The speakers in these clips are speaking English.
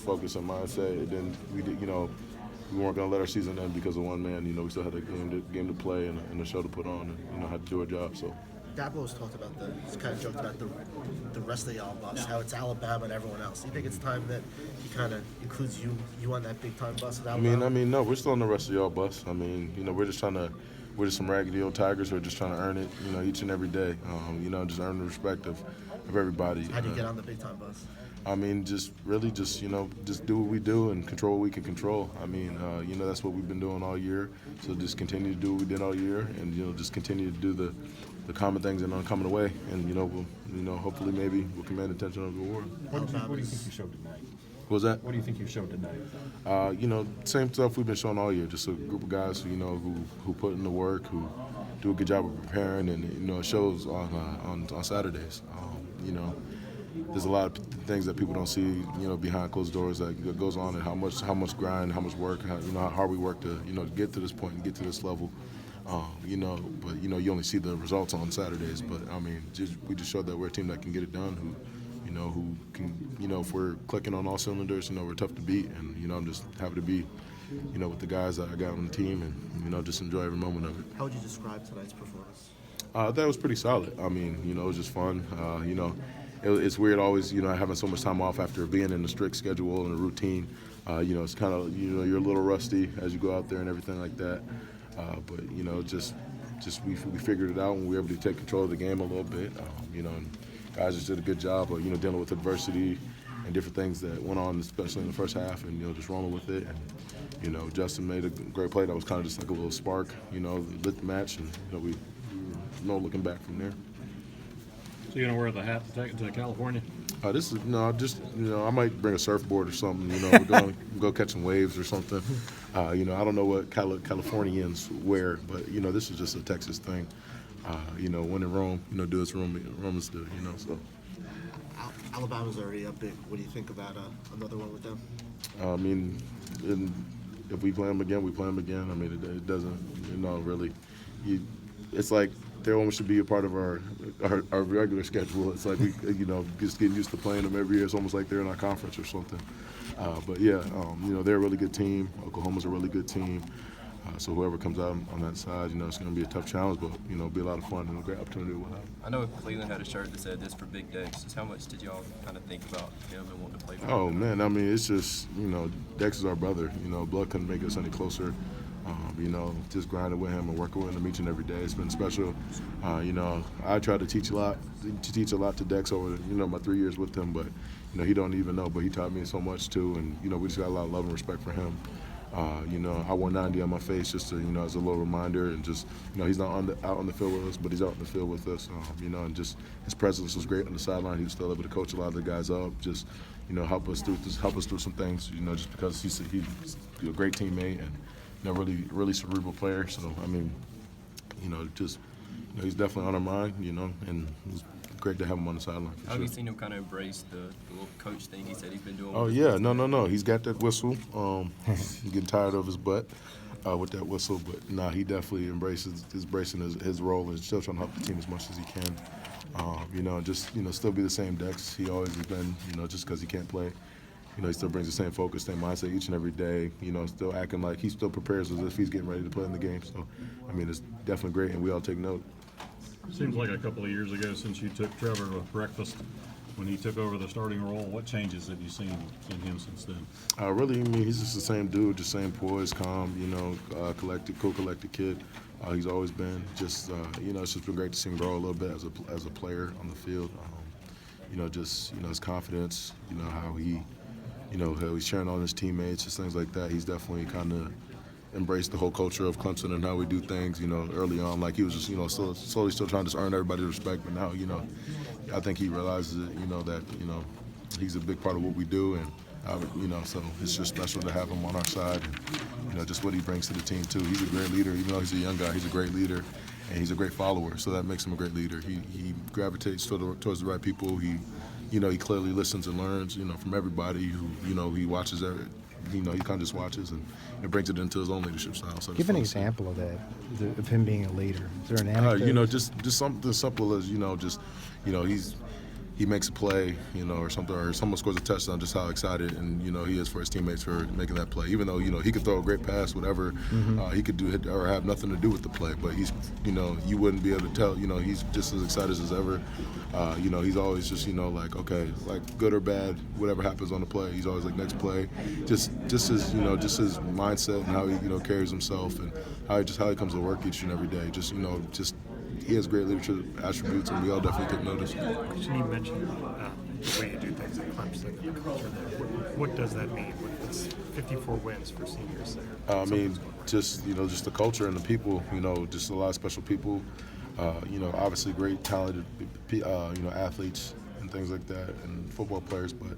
focus and mindset. And then we did, we weren't going to let our season end because of one man. We still had a game to play and a show to put on, and had to do our job. So. Dabo has talked about he's kind of joked about the rest of y'all bus, how it's Alabama and everyone else. Do you think it's time that he kind of includes you on that big time bus at Alabama? No, we're still on the rest of y'all bus. We're just some raggedy old Tigers who are just trying to earn it, each and every day. Just earn the respect of everybody. How do you get on the big time bus? Just do what we do and control what we can control. That's what we've been doing all year. So just continue to do what we did all year, and just continue to do the common things in an uncommon way, and we'll hopefully maybe we'll command attention of the world. What do you think you showed tonight? What was that? What do you think you showed tonight? Same stuff we've been showing all year. Just a group of guys who put in the work, who do a good job of preparing, and it shows on Saturdays. There's a lot of things that people don't see, behind closed doors that goes on, and how much grind, how much work, how hard we work to get to this point and get to this level. But you only see the results on Saturdays. But we just showed that we're a team that can get it done. Who can, if we're clicking on all cylinders, we're tough to beat. And I'm just happy to be, with the guys that I got on the team, and just enjoy every moment of it. How would you describe tonight's performance? That was pretty solid. it was just fun. It's weird always, having so much time off after being in a strict schedule and a routine. It's kind of, you're a little rusty as you go out there and everything like that. But we figured it out and we were able to take control of the game a little bit. And guys just did a good job of dealing with adversity and different things that went on, especially in the first half, and just rolling with it. And Justin made a great play that was kind of just like a little spark. Lit the match, and we no looking back from there. So you're gonna wear the hat to California? I might bring a surfboard or something. We're going to go catch some waves or something. I don't know what Californians wear, but this is just a Texas thing. When in Rome, do as Romans do. So. Alabama's already up big. What do you think about another one with them? If we play them again, we play them again. It doesn't, really. It's like they almost should be a part of our regular schedule. It's like we, just getting used to playing them every year. It's almost like they're in our conference or something. They're a really good team. Oklahoma's a really good team. So whoever comes out on that side, it's going to be a tough challenge, but it'll be a lot of fun and a great opportunity we'll have. I know Cleveland had a shirt that said "This for Big Dex." How much did y'all kind of think about him and wanting to play for him? Oh man, it's just Dex is our brother. Blood couldn't make us any closer. Just grinding with him and working with him each and every day. It's been special. I try to teach a lot to Dex over my 3 years with him, but he don't even know. But he taught me so much too, and we just got a lot of love and respect for him. I wore 90 on my face just to as a little reminder, and just he's not out on the field with us, but he's out in the field with us. And just his presence was great on the sideline. He was still able to coach a lot of the guys up, just help us through some things. Just because he's a great teammate and. Really cerebral player. So he's definitely on our mind. And it's great to have him on the sideline. How have you seen him kind of embrace the little coach thing he said he's been doing? Oh yeah, no. He's got that whistle. He's getting tired of his butt with that whistle, but he definitely embracing his role and still trying to help the team as much as he can. Still be the same Dex he always has been. Just because he can't play. He still brings the same focus, same mindset each and every day. Still acting like he still prepares as if he's getting ready to play in the game. So, it's definitely great, and we all take note. Seems like a couple of years ago since you took Trevor to breakfast when he took over the starting role. What changes have you seen in him since then? He's just the same dude, just same poise, calm, collected, cool-collected kid. He's always been. It's just been great to see him grow a little bit as a player on the field. His confidence, how he. How he's cheering on his teammates, just things like that. He's definitely kind of embraced the whole culture of Clemson and how we do things, early on. Like he was just, slowly still trying to earn everybody's respect. But now, I think he realizes it, that, he's a big part of what we do. And, so it's just special to have him on our side. And, just what he brings to the team, too. He's a great leader. Even though he's a young guy, he's a great leader. And he's a great follower. So that makes him a great leader. He gravitates towards the right people. He clearly listens and learns, from everybody who, he watches he kind of just watches and brings it into his own leadership style. So give an example of that, of him being a leader. Is there an anecdote? Just something as simple as, he's he makes a play, you know, or something, or someone scores a touchdown, just how excited and he is for his teammates for making that play. Even though he could throw a great pass, whatever, he could do it or have nothing to do with the play, but he's you wouldn't be able to tell. He's just as excited as ever. He's always just like okay, like good or bad, whatever happens on the play, he's always like next play. Just his just his mindset and how he carries himself and how he comes to work each and every day. Just he has great leadership attributes, and we all definitely take notice. Christian, you mentioned the way you do things at Clemson, the culture there. What does that mean? It's 54 wins for seniors there. I mean, just just the culture and the people. Just a lot of special people. Obviously great, talented, athletes and things like that, and football players. But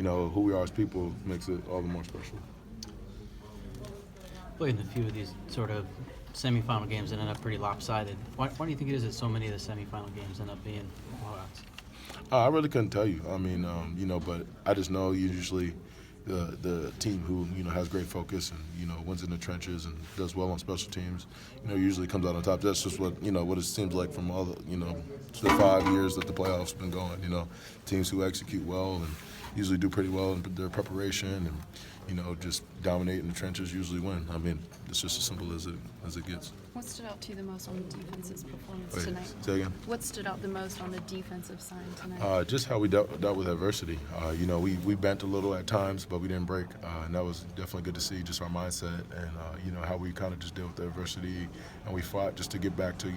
who we are as people makes it all the more special. Played in a few of these sort of semifinal games that end up pretty lopsided. Why do you think it is that so many of the semifinal games end up being blowouts? I really couldn't tell you. I mean, but I just know usually the team who has great focus and wins in the trenches and does well on special teams, usually comes out on top. That's just what what it seems like from all the 5 years that the playoffs been going. Teams who execute well and usually do pretty well in their preparation and just dominate in the trenches usually win. I mean, it's just as simple as it gets. What stood out to you the most on the defense's performance tonight? Say again? What stood out the most on the defensive side tonight? Just how we dealt with adversity. We bent a little at times, but we didn't break, and that was definitely good to see. Just our mindset and how we kind of just deal with the adversity, and we fought just to get back to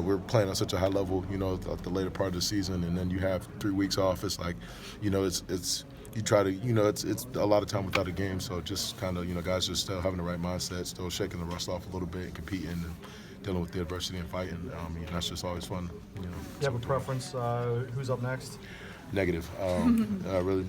we're playing on such a high level. At the later part of the season, and then you have 3 weeks off. It's like it's. You try to, it's a lot of time without a game, so just kind of, guys just still having the right mindset, still shaking the rust off a little bit and competing and dealing with the adversity and fighting. That's just always fun, Do you have a preference? Who's up next? Negative. Really,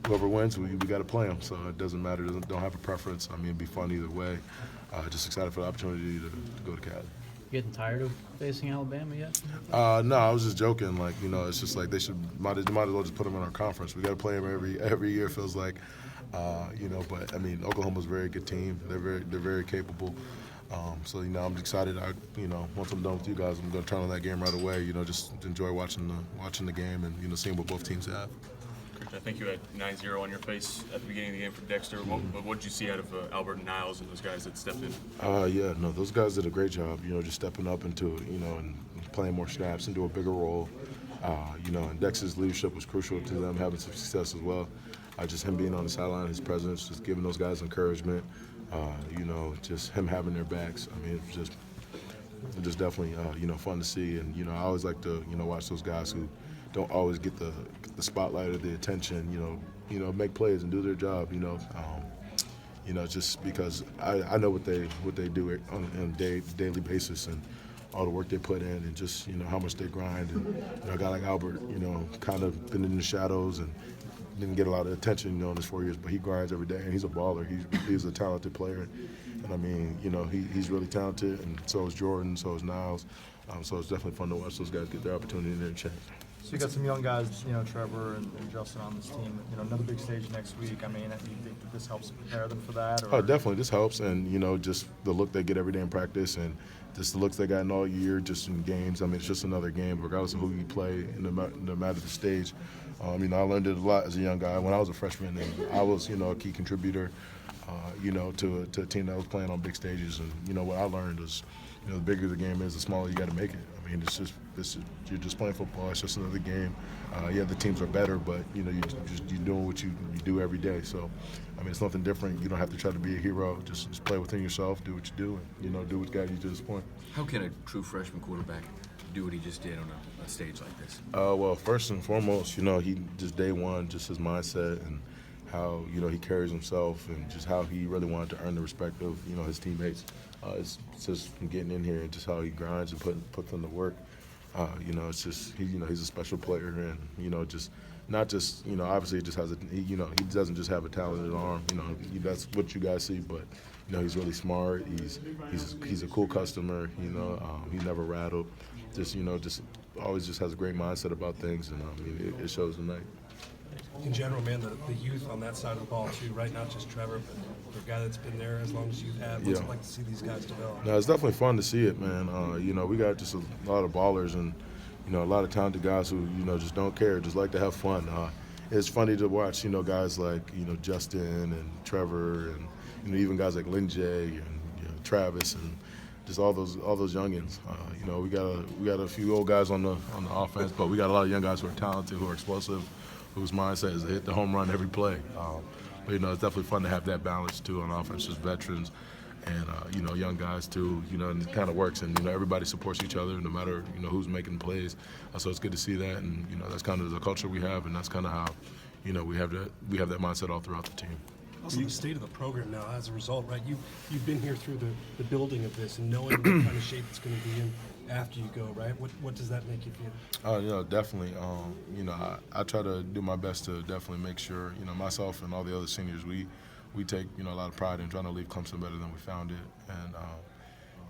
whoever wins, we got to play them, so it doesn't matter. Don't have a preference. It'd be fun either way. Just excited for the opportunity to go to Cali. You getting tired of facing Alabama yet? No, I was just joking. It's just like they might as well just put them in our conference. We got to play them every year. Feels like, But Oklahoma's a very good team. They're very capable. So I'm excited. Once I'm done with you guys, I'm going to turn on that game right away. Just enjoy watching the game and seeing what both teams have. I think you had 9-0 on your face at the beginning of the game for Dexter. What did you see out of Albert and Niles and those guys that stepped in? Those guys did a great job. Just stepping up into it, and playing more snaps into a bigger role. And Dexter's leadership was crucial to them having some success as well. Just him being on the sideline, his presence, just giving those guys encouragement. Just him having their backs. It's just definitely fun to see. And I always like to watch those guys who don't always get the spotlight or the attention, make plays and do their job, just because I know what they do on a daily basis and all the work they put in and just, how much they grind. And a guy like Albert, kind of been in the shadows and didn't get a lot of attention, in his 4 years, but he grinds every day and he's a baller. He's a talented player. And he's really talented, and so is Jordan, so is Niles. So it's definitely fun to watch those guys get their opportunity in their chance. So you got some young guys, Trevor and Justin on this team. Another big stage next week. Do you think that this helps prepare them for that? Or? Oh, definitely. This helps, and just the look they get every day in practice, and just the looks they got in all year, just in games. It's just another game, regardless of who you play, no matter the stage. I learned it a lot as a young guy when I was a freshman, and I was, a key contributor, to a team that was playing on big stages. And what I learned is, the bigger the game is, the smaller you got to make it. You're just playing football. It's just another game. The teams are better, but you're doing what you do every day. So, it's nothing different. You don't have to try to be a hero. Just play within yourself, do what you do, and do what's got you to this point. How can a true freshman quarterback do what he just did on a stage like this? Well, first and foremost, he just day one, just his mindset and how he carries himself and just how he really wanted to earn the respect of his teammates. It's just from getting in here and just how he grinds and puts in the work. It's just he's a special player and just not just obviously he just has he doesn't just have a talented arm. That's what you guys see, but he's really smart. He's a cool customer. He's never rattled. Just always just has a great mindset about things, and it shows tonight. In general, man, the youth on that side of the ball too, right? Not just Trevor, but the guy that's been there as long as you've had. What's it like to see these guys develop? No, it's definitely fun to see it, man. We got just a lot of ballers, and you know, a lot of talented guys who, you know, just don't care, just like to have fun. It's funny to watch, you know, guys like, you know, Justin and Trevor and, you know, even guys like Lin Jay and, you know, Travis and just all those youngins. You know, we got a few old guys on the offense, but we got a lot of young guys who are talented, who are explosive, whose mindset is to hit the home run every play. But, you know, it's definitely fun to have that balance too on offense, just veterans and, you know, young guys too, you know, and it kind of works. And, you know, everybody supports each other no matter, you know, who's making the plays. So it's good to see that. And, you know, that's kind of the culture we have, and that's kind of how, you know, we have that mindset all throughout the team. Also, the state of the program now, as a result, right? You've been here through the building of this and knowing what kind of shape it's going to be in after you go, right? What does that make you feel? You know, definitely. You know, I try to do my best to definitely make sure, you know, myself and all the other seniors, we take, you know, a lot of pride in trying to leave Clemson better than we found it. And,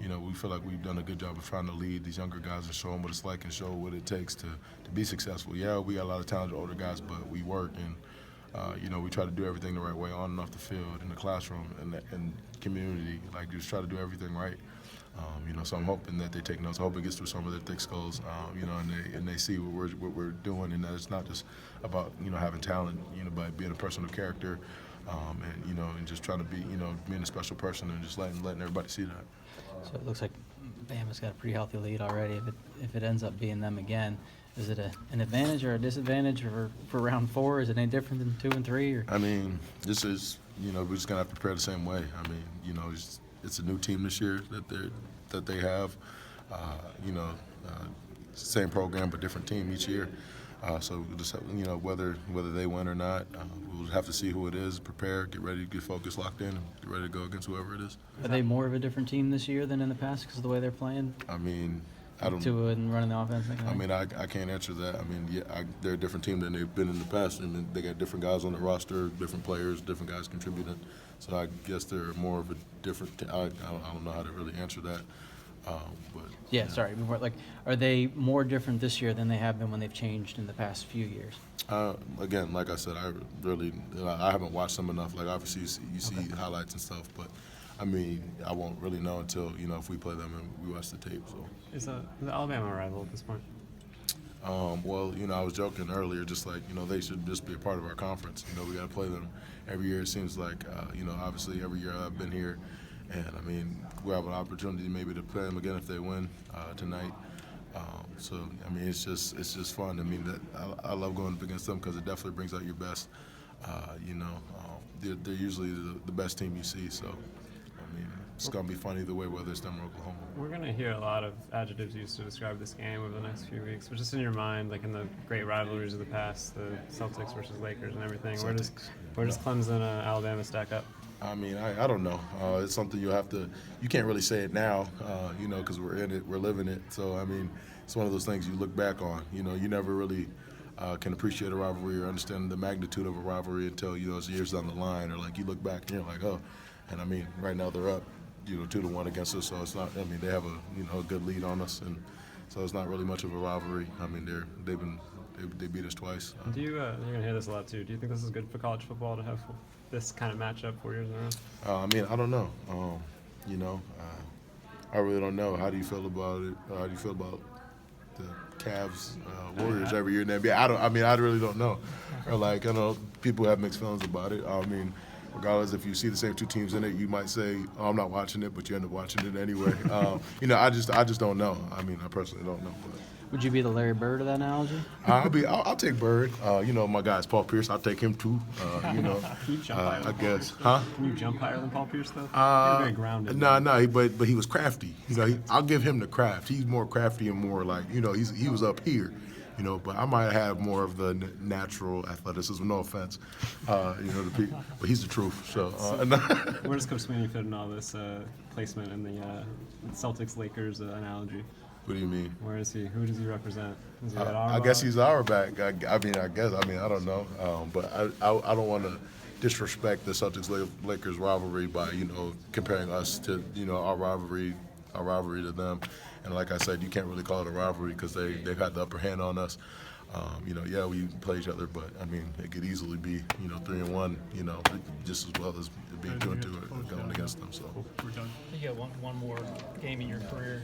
you know, we feel like we've done a good job of trying to lead these younger guys and show them what it's like and show what it takes to be successful. Yeah, we got a lot of talented older guys, but we work and, you know, we try to do everything the right way on and off the field, in the classroom, and community. Like, just try to do everything right. You know, so I'm hoping that they take notes. I hope it gets through some of their thick skulls, you know, and they see what we're doing, and that it's not just about, you know, having talent, you know, but being a person of character, and, you know, and just trying to be, you know, being a special person and just letting everybody see that. So it looks like Bama's got a pretty healthy lead already. If it ends up being them again, is it an advantage or a disadvantage for round 4? Is it any different than 2 and 3? Or? I mean, this is, you know, we're just gonna have to prepare the same way. I mean, you know, it's a new team this year that they have. You know, same program but different team each year. So we'll just have, you know, whether they win or not, we'll have to see who it is, prepare, get ready, get focused, locked in, and get ready to go against whoever it is. Are they more of a different team this year than in the past because of the way they're playing? I mean, I don't. Tua and running the offense. I mean, I can't answer that. I mean, yeah, they're a different team than they've been in the past. I mean, they got different guys on the roster, different players, different guys contributing. So I guess they're more of a different. I don't know how to really answer that. But yeah, sorry. Like, are they more different this year than they have been when they've changed in the past few years? Again, like I said, I haven't watched them enough. Like, obviously you see highlights and stuff, but I mean, I won't really know until, you know, if we play them and we watch the tape. So is the Alabama a rival at this point? Well, you know, I was joking earlier, just like, you know, they should just be a part of our conference. You know, we got to play them every year. It seems like, you know, obviously every year I've been here, and I mean, we have an opportunity maybe to play them again if they win tonight. So I mean, it's just fun. I mean, I love going up against them because it definitely brings out your best. You know, they're usually the best team you see. So I mean, it's gonna be fun either way, whether it's them or Oklahoma. We're gonna hear a lot of adjectives used to describe this game over the next few weeks. But just in your mind, like in the great rivalries of the past, the Celtics versus Lakers and everything, where does Clemson, Alabama stack up? I mean, I don't know. It's something you can't really say it now, you know, because we're in it, we're living it. So, I mean, it's one of those things you look back on. You know, you never really can appreciate a rivalry or understand the magnitude of a rivalry until, you know, it's years down the line, or like you look back and you're like, oh. And I mean, right now they're up, you know, 2-1 against us. So it's not. I mean, they have a good lead on us, and so it's not really much of a rivalry. I mean, they beat us twice. You're gonna hear this a lot too. Do you think this is good for college football to have this kind of matchup 4 years in a row? I mean, I don't know. You know, I really don't know. How do you feel about it? How do you feel about the Cavs, Warriors every year in the NBA? I really don't know. Or like, I know people have mixed feelings about it. I mean, regardless, if you see the same two teams in it, you might say, "Oh, I'm not watching it," but you end up watching it anyway. You know, I just don't know. I mean, I personally don't know. But. Would you be the Larry Bird of that analogy? I'll take Bird. You know, my guy's Paul Pierce. I'll take him too. You know, Can you jump higher I guess. Can you jump higher than Paul Pierce though? You're very grounded. No, but he was crafty. You know, I'll give him the craft. He's more crafty and more like, you know, he was up here. You know, but I might have more of the natural athleticism. No offense, you know, the people, but he's the truth. So, where does Coach Sweeney fit in all this placement in the Celtics-Lakers analogy? What do you mean? Where is he? Who does he represent? Is he at I guess he's our back. I mean, I don't know. But I don't want to disrespect the Celtics-Lakers rivalry by, you know, comparing us to, you know, our rivalry to them. And like I said, you can't really call it a rivalry because they've had the upper hand on us. You know, yeah, we play each other, but I mean, it could easily be, you know, 3-1, you know, just as well as being 2-2 going against them. So You got one more game in your career.